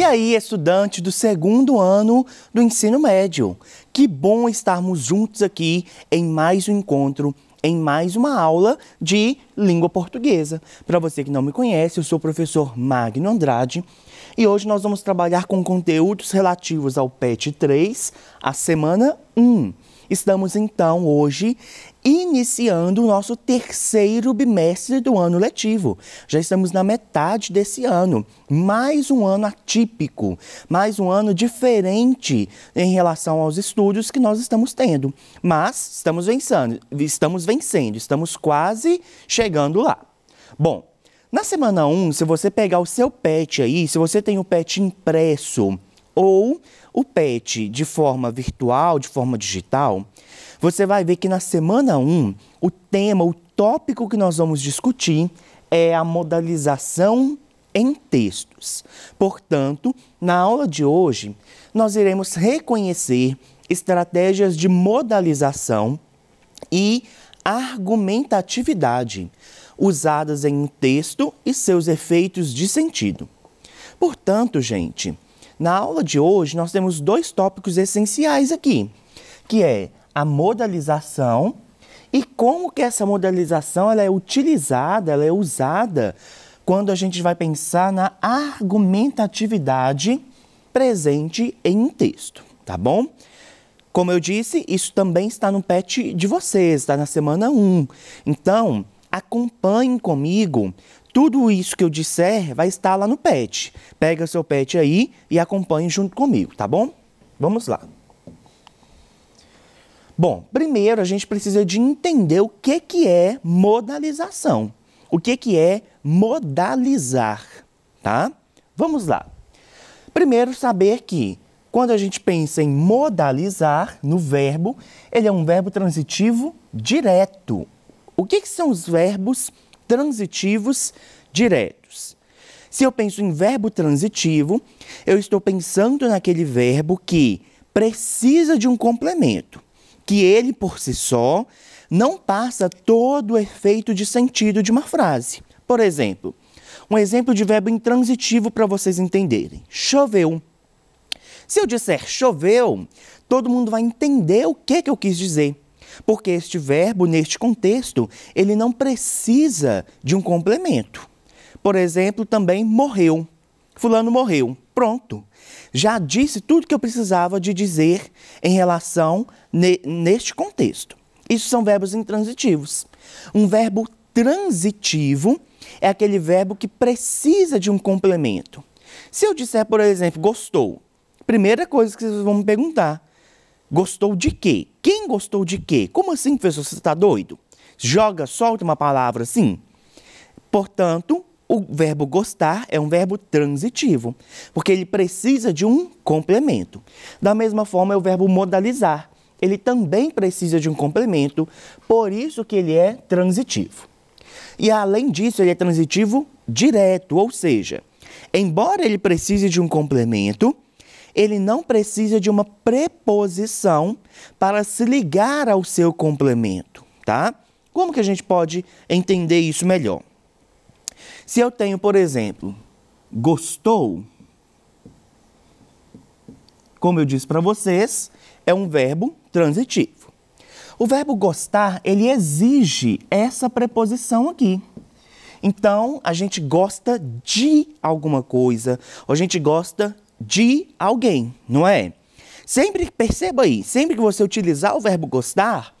E aí, estudante do segundo ano do ensino médio, que bom estarmos juntos aqui em mais um encontro, em mais uma aula de língua portuguesa. Para você que não me conhece, eu sou o professor Magno Andrade e hoje nós vamos trabalhar com conteúdos relativos ao PET 3, a semana 1. Estamos então hoje iniciando o nosso terceiro bimestre do ano letivo. Já estamos na metade desse ano. Mais um ano atípico, mais um ano diferente em relação aos estudos que nós estamos tendo. Mas estamos vencendo, estamos quase chegando lá. Bom, na semana 1, se você pegar o seu PET aí, se você tem o PET impresso ou o PET de forma virtual, de forma digital, você vai ver que na semana 1, o tema, o tópico que nós vamos discutir é a modalização em textos. Portanto, na aula de hoje, nós iremos reconhecer estratégias de modalização e argumentatividade usadas em um texto e seus efeitos de sentido. Portanto, gente, na aula de hoje, nós temos dois tópicos essenciais aqui, que é a modalização e como que essa modalização ela é utilizada, ela é usada quando a gente vai pensar na argumentatividade presente em um texto, tá bom? Como eu disse, isso também está no PET de vocês, está na semana 1. Então, acompanhem comigo. Tudo isso que eu disser vai estar lá no PET. Pega seu PET aí e acompanhe junto comigo, tá bom? Vamos lá. Bom, primeiro a gente precisa de entender o que é modalização. O que é modalizar, tá? Vamos lá. Primeiro, saber que quando a gente pensa em modalizar no verbo, ele é um verbo transitivo direto. O que são os verbos transitivos diretos? Se eu penso em verbo transitivo, eu estou pensando naquele verbo que precisa de um complemento, que ele por si só não passa todo o efeito de sentido de uma frase. Por exemplo, um exemplo de verbo intransitivo para vocês entenderem. Choveu. Se eu disser choveu, todo mundo vai entender o que eu quis dizer. Porque este verbo, neste contexto, ele não precisa de um complemento. Por exemplo, também morreu. Fulano morreu. Pronto. Já disse tudo que eu precisava de dizer em relação neste contexto. Isso são verbos intransitivos. Um verbo transitivo é aquele verbo que precisa de um complemento. Se eu disser, por exemplo, gostou, primeira coisa que vocês vão me perguntar, gostou de quê? Quem gostou de quê? Como assim, professor? Você está doido? Solta uma palavra assim. Portanto, o verbo gostar é um verbo transitivo, porque ele precisa de um complemento. Da mesma forma, é o verbo modalizar. Ele também precisa de um complemento, por isso que ele é transitivo. E, além disso, ele é transitivo direto, ou seja, embora ele precise de um complemento, ele não precisa de uma preposição para se ligar ao seu complemento, tá? Como que a gente pode entender isso melhor? Se eu tenho, por exemplo, gostou, como eu disse para vocês, é um verbo transitivo. O verbo gostar, ele exige essa preposição aqui. Então, a gente gosta de alguma coisa, ou a gente gosta de alguém, não é? Sempre, perceba aí, sempre que você utilizar o verbo gostar,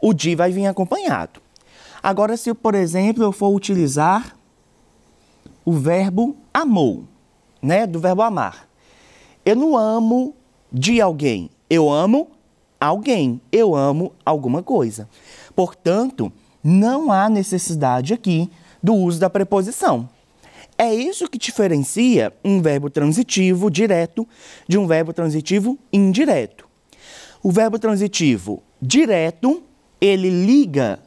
o de vai vir acompanhado. Agora, se, por exemplo, eu for utilizar o verbo amou, né? Do verbo amar. Eu não amo de alguém, eu amo alguém, eu amo alguma coisa. Portanto, não há necessidade aqui do uso da preposição. É isso que diferencia um verbo transitivo direto de um verbo transitivo indireto. O verbo transitivo direto, ele liga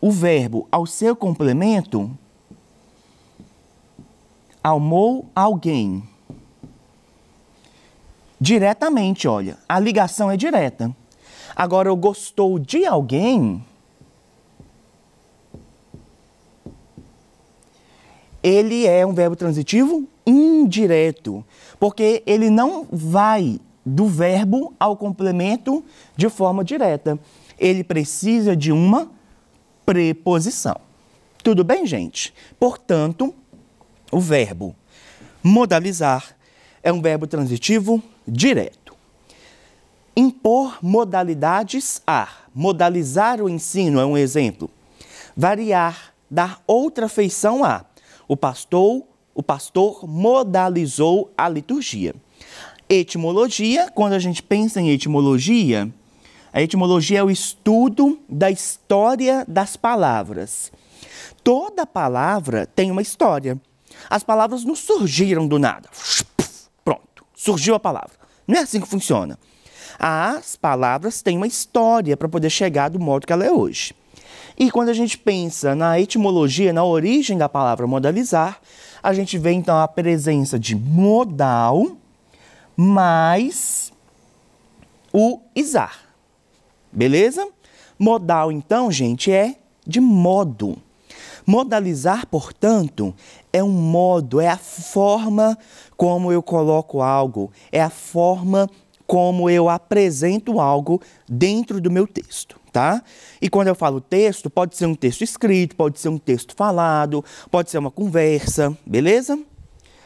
o verbo ao seu complemento. Amou alguém. Diretamente, olha, a ligação é direta. Agora, eu gostou de alguém, ele é um verbo transitivo indireto, porque ele não vai do verbo ao complemento de forma direta. Ele precisa de uma preposição. Tudo bem, gente? Portanto, o verbo modalizar é um verbo transitivo direto. Impor modalidades a. Modalizar o ensino é um exemplo. Variar, dar outra feição a. O pastor modalizou a liturgia. Etimologia, quando a gente pensa em etimologia, a etimologia é o estudo da história das palavras. Toda palavra tem uma história. As palavras não surgiram do nada. Pronto, surgiu a palavra. Não é assim que funciona. As palavras têm uma história para poder chegar do modo que ela é hoje. E quando a gente pensa na etimologia, na origem da palavra modalizar, a gente vê então a presença de modal mais o izar. Beleza? Modal, então, gente, é de modo. Modalizar, portanto, é um modo, é a forma como eu coloco algo, é a forma como eu apresento algo dentro do meu texto, tá? E quando eu falo texto, pode ser um texto escrito, pode ser um texto falado, pode ser uma conversa, beleza?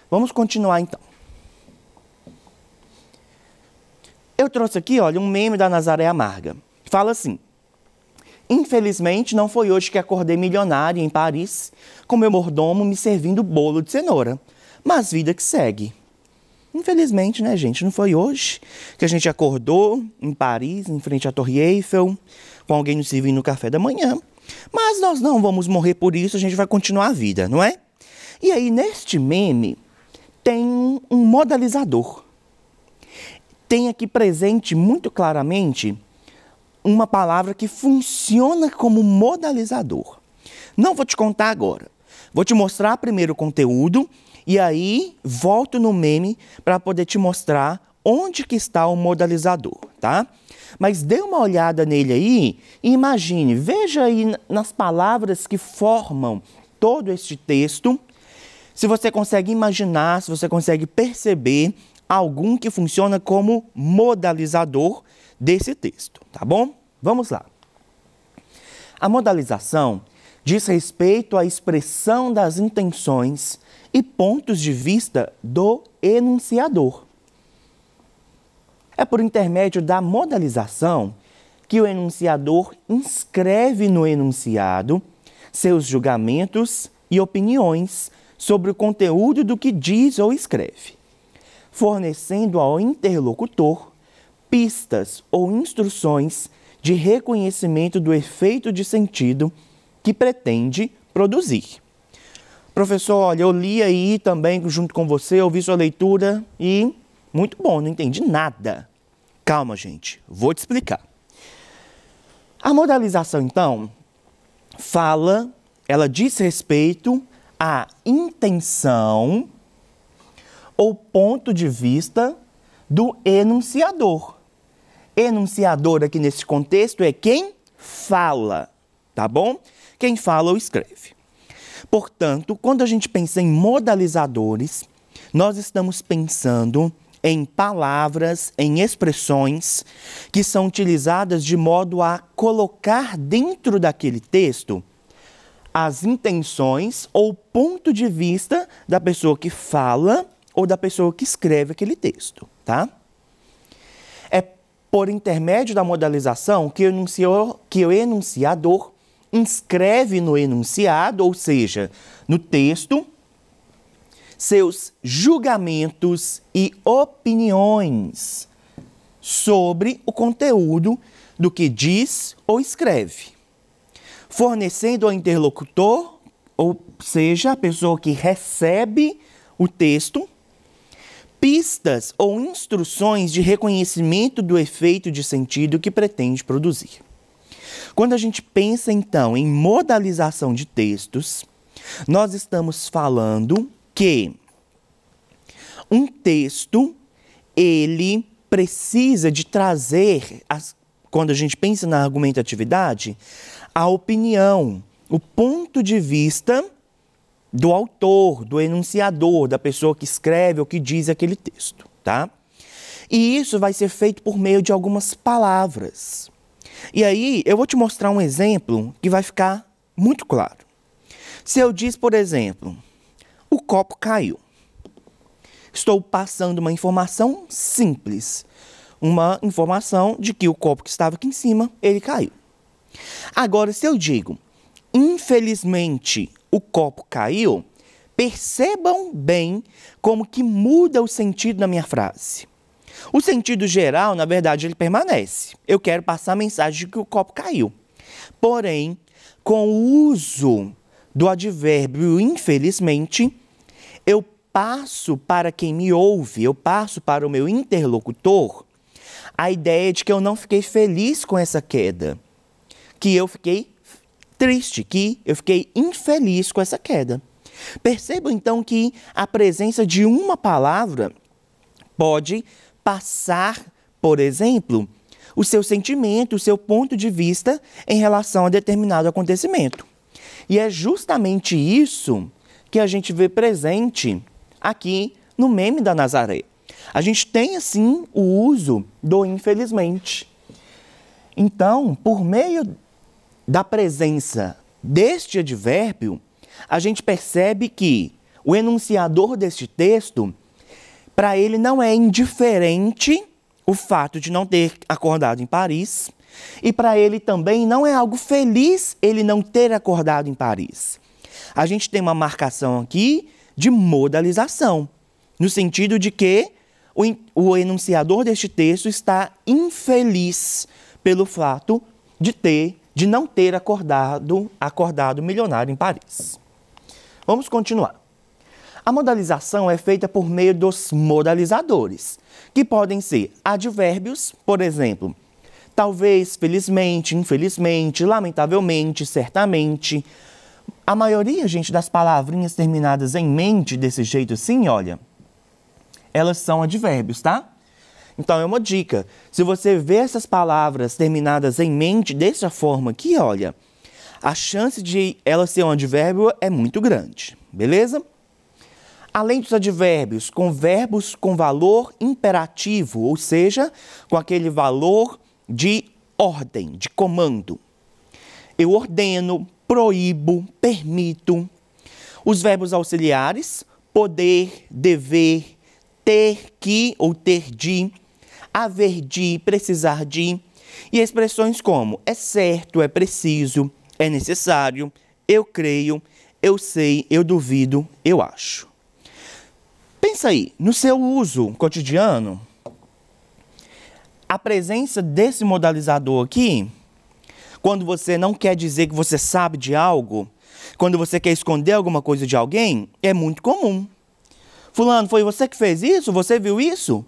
Vamos continuar, então. Eu trouxe aqui, olha, um meme da Nazaré Amarga. Fala assim: infelizmente, não foi hoje que acordei milionária em Paris, com meu mordomo me servindo bolo de cenoura. Mas vida que segue. Infelizmente, né, gente, não foi hoje que a gente acordou em Paris, em frente à Torre Eiffel, com alguém nos servindo no café da manhã. Mas nós não vamos morrer por isso, a gente vai continuar a vida, não é? E aí, neste meme, tem um modalizador. Tem aqui presente muito claramente uma palavra que funciona como modalizador. Não vou te contar agora. Vou te mostrar primeiro o conteúdo e aí volto no meme para poder te mostrar onde que está o modalizador, tá? Mas dê uma olhada nele aí e imagine, veja aí nas palavras que formam todo este texto, se você consegue imaginar, se você consegue perceber algum que funciona como modalizador desse texto, tá bom? Vamos lá. A modalização diz respeito à expressão das intenções e pontos de vista do enunciador. É por intermédio da modalização que o enunciador inscreve no enunciado seus julgamentos e opiniões sobre o conteúdo do que diz ou escreve, fornecendo ao interlocutor pistas ou instruções de reconhecimento do efeito de sentido que pretende produzir. Professor, olha, eu li aí também junto com você, ouvi sua leitura e muito bom, não entendi nada. Calma, gente, vou te explicar. A modalização, então, ela diz respeito à intenção ou ponto de vista do enunciador. Enunciador aqui nesse contexto é quem fala, tá bom? Quem fala ou escreve. Portanto, quando a gente pensa em modalizadores, nós estamos pensando em palavras, em expressões que são utilizadas de modo a colocar dentro daquele texto as intenções ou ponto de vista da pessoa que fala ou da pessoa que escreve aquele texto, tá? É por intermédio da modalização que o enunciador inscreve no enunciado, ou seja, no texto, seus julgamentos e opiniões sobre o conteúdo do que diz ou escreve, fornecendo ao interlocutor, ou seja, a pessoa que recebe o texto, pistas ou instruções de reconhecimento do efeito de sentido que pretende produzir. Quando a gente pensa, então, em modalização de textos, nós estamos falando que um texto, ele precisa de trazer, quando a gente pensa na argumentatividade, a opinião, o ponto de vista do autor, do enunciador, da pessoa que escreve ou que diz aquele texto, tá? E isso vai ser feito por meio de algumas palavras. E aí, eu vou te mostrar um exemplo que vai ficar muito claro. Se eu diz, por exemplo, o copo caiu. Estou passando uma informação simples. Uma informação de que o copo que estava aqui em cima, ele caiu. Agora, se eu digo, infelizmente, o copo caiu, percebam bem como que muda o sentido da minha frase. O sentido geral, na verdade, ele permanece. Eu quero passar a mensagem de que o copo caiu. Porém, com o uso do advérbio infelizmente, eu passo para quem me ouve, eu passo para o meu interlocutor a ideia de que eu não fiquei feliz com essa queda, que eu fiquei triste, que eu fiquei infeliz com essa queda. Percebam então que a presença de uma palavra pode passar, por exemplo, o seu sentimento, o seu ponto de vista em relação a determinado acontecimento. E é justamente isso que a gente vê presente aqui no meme da Nazaré. A gente tem, assim, o uso do infelizmente. Então, por meio da presença deste advérbio, a gente percebe que o enunciador deste texto, para ele não é indiferente o fato de não ter acordado em Paris, e para ele também não é algo feliz ele não ter acordado em Paris. A gente tem uma marcação aqui de modalização, no sentido de que o enunciador deste texto está infeliz pelo fato de não ter acordado milionário em Paris. Vamos continuar. A modalização é feita por meio dos modalizadores, que podem ser advérbios, por exemplo, talvez, felizmente, infelizmente, lamentavelmente, certamente. A maioria, gente, das palavrinhas terminadas em mente desse jeito assim, olha, elas são advérbios, tá? Então, é uma dica. Se você vê essas palavras terminadas em mente dessa forma aqui, olha, a chance de ela ser um advérbio é muito grande, beleza? Além dos advérbios, com verbos com valor imperativo, ou seja, com aquele valor de ordem, de comando. Eu ordeno, proíbo, permito. Os verbos auxiliares, poder, dever, ter que ou ter de, haver de, precisar de, e expressões como é certo, é preciso, é necessário, eu creio, eu sei, eu duvido, eu acho. Pensa aí, no seu uso cotidiano, a presença desse modalizador aqui, quando você não quer dizer que você sabe de algo, quando você quer esconder alguma coisa de alguém, é muito comum. Fulano, foi você que fez isso? Você viu isso?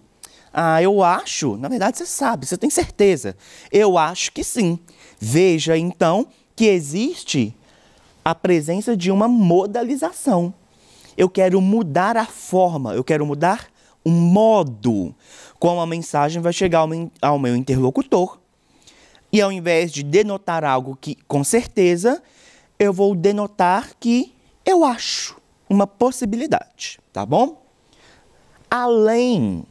Ah, eu acho. Na verdade, você sabe, você tem certeza. Eu acho que sim. Veja, então, que existe a presença de uma modalização. Eu quero mudar a forma, eu quero mudar o modo como a mensagem vai chegar ao meu interlocutor. E ao invés de denotar algo que, com certeza, eu vou denotar que eu acho. Uma possibilidade, tá bom? Além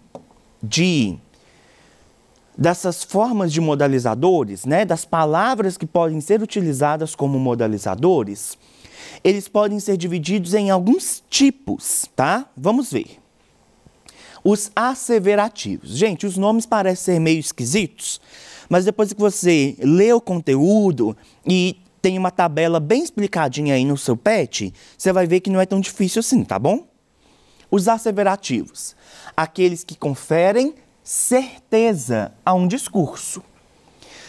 dessas formas de modalizadores, né, das palavras que podem ser utilizadas como modalizadores, eles podem ser divididos em alguns tipos, tá? Vamos ver. Os asseverativos. Gente, os nomes parecem ser meio esquisitos, mas depois que você lê o conteúdo e tem uma tabela bem explicadinha aí no seu PET, você vai ver que não é tão difícil assim, tá bom? Os asseverativos, aqueles que conferem certeza a um discurso,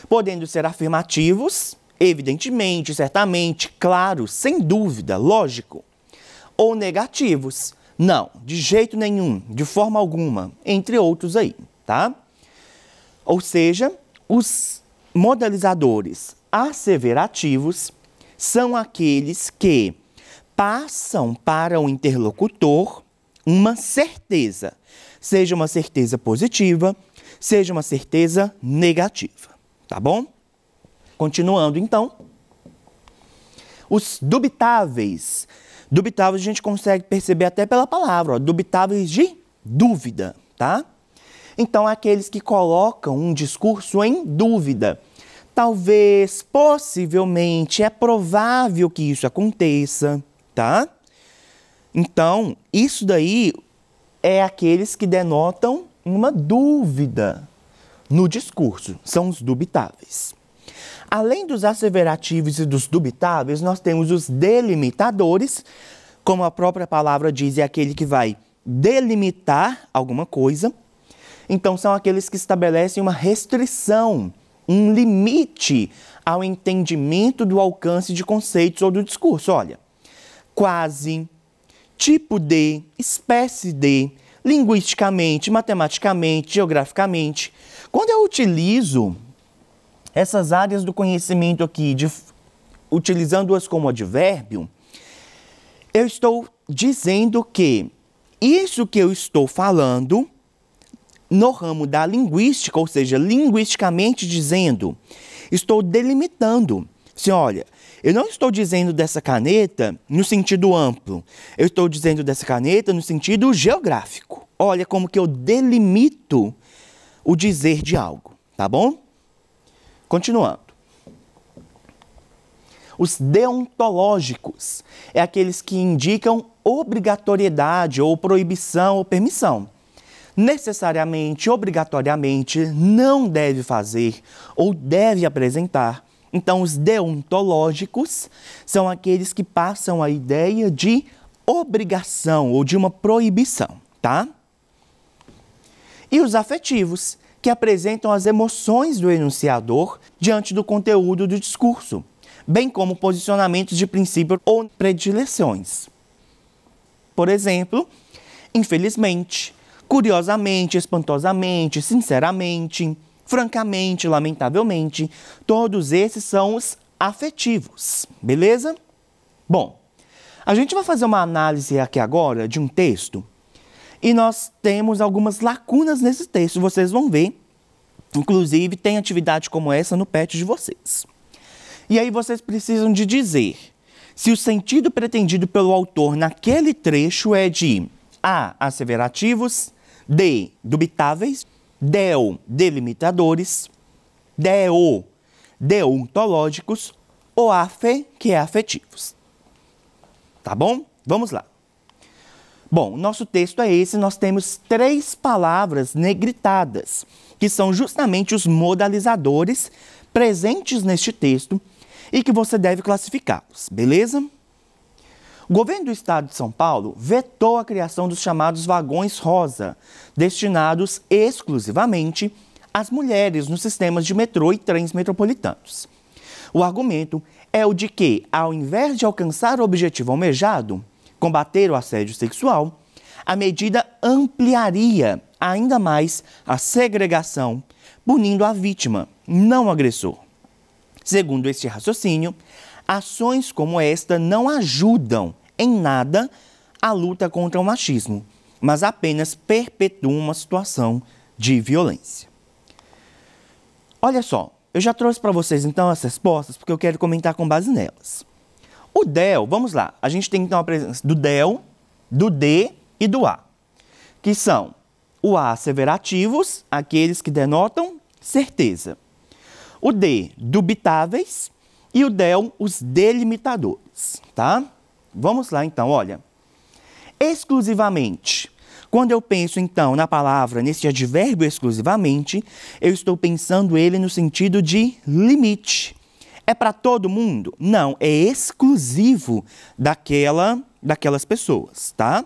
podendo ser afirmativos, evidentemente, certamente, claro, sem dúvida, lógico, ou negativos, não, de jeito nenhum, de forma alguma, entre outros aí, tá? Ou seja, os modalizadores asseverativos são aqueles que passam para o interlocutor uma certeza, seja uma certeza positiva, seja uma certeza negativa, tá bom? Continuando, então, os dubitáveis Dubitáveis a gente consegue perceber até pela palavra, ó, dubitáveis de dúvida, tá? Então, aqueles que colocam um discurso em dúvida. Talvez, possivelmente, é provável que isso aconteça, tá? Então, isso daí é aqueles que denotam uma dúvida no discurso, são os dubitáveis. Além dos asseverativos e dos dubitáveis, nós temos os delimitadores, como a própria palavra diz, é aquele que vai delimitar alguma coisa. Então, são aqueles que estabelecem uma restrição, um limite ao entendimento do alcance de conceitos ou do discurso. Olha, quase, tipo de, espécie de, linguisticamente, matematicamente, geograficamente. Quando eu utilizo essas áreas do conhecimento aqui, utilizando-as como advérbio, eu estou dizendo que isso que eu estou falando no ramo da linguística, ou seja, linguisticamente dizendo, estou delimitando. Assim, olha, eu não estou dizendo dessa caneta no sentido amplo, eu estou dizendo dessa caneta no sentido geográfico. Olha como que eu delimito o dizer de algo, tá bom? Continuando. Os deontológicos é aqueles que indicam obrigatoriedade ou proibição ou permissão. Necessariamente, obrigatoriamente, não deve fazer ou deve apresentar. Então, os deontológicos são aqueles que passam a ideia de obrigação ou de uma proibição, tá? E os afetivos, que apresentam as emoções do enunciador diante do conteúdo do discurso, bem como posicionamentos de princípio ou predileções. Por exemplo, infelizmente, curiosamente, espantosamente, sinceramente, francamente, lamentavelmente, todos esses são os afetivos, beleza? Bom, a gente vai fazer uma análise aqui agora de um texto e nós temos algumas lacunas nesse texto, vocês vão ver. Inclusive, tem atividade como essa no PET de vocês. E aí vocês precisam de dizer se o sentido pretendido pelo autor naquele trecho é de A, asseverativos, D, dubitáveis, del, delimitadores, deo, deontológicos, ou afe, que é afetivos. Tá bom? Vamos lá. Bom, o nosso texto é esse, nós temos 3 palavras negritadas, que são justamente os modalizadores presentes neste texto e que você deve classificá-los, beleza? O governo do estado de São Paulo vetou a criação dos chamados vagões rosa, destinados exclusivamente às mulheres nos sistemas de metrô e trens metropolitanos. O argumento é o de que, ao invés de alcançar o objetivo almejado, combater o assédio sexual, a medida ampliaria ainda mais a segregação, punindo a vítima, não o agressor. Segundo este raciocínio, ações como esta não ajudam em nada a luta contra o machismo, mas apenas perpetuam uma situação de violência. Olha só, eu já trouxe para vocês então as respostas porque eu quero comentar com base nelas. O del, vamos lá, a gente tem então a presença do del, do de e do a, que são o a asseverativos, aqueles que denotam certeza. O de, dubitáveis, e o del, os delimitadores, tá? Vamos lá então, olha. Exclusivamente. Quando eu penso então na palavra, nesse advérbio exclusivamente, eu estou pensando ele no sentido de limite. É para todo mundo? Não, é exclusivo daquelas pessoas, tá?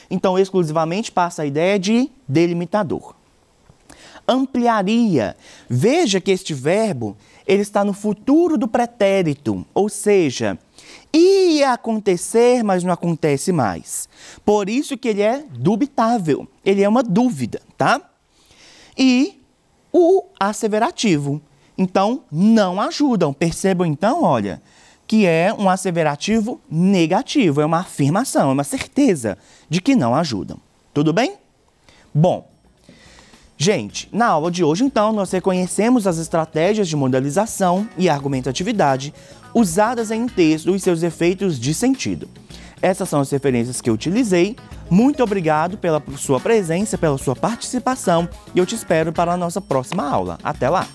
Então, exclusivamente passa a ideia de delimitador. Ampliaria. Veja que este verbo, ele está no futuro do pretérito, ou seja, ia acontecer, mas não acontece mais. Por isso que ele é dubitável, ele é uma dúvida, tá? E o asseverativo. Então, não ajudam. Percebam então, olha, que é um asseverativo negativo, é uma afirmação, é uma certeza de que não ajudam. Tudo bem? Bom, gente, na aula de hoje, então, nós reconhecemos as estratégias de modalização e argumentatividade usadas em texto e seus efeitos de sentido. Essas são as referências que eu utilizei. Muito obrigado pela sua presença, pela sua participação e eu te espero para a nossa próxima aula. Até lá!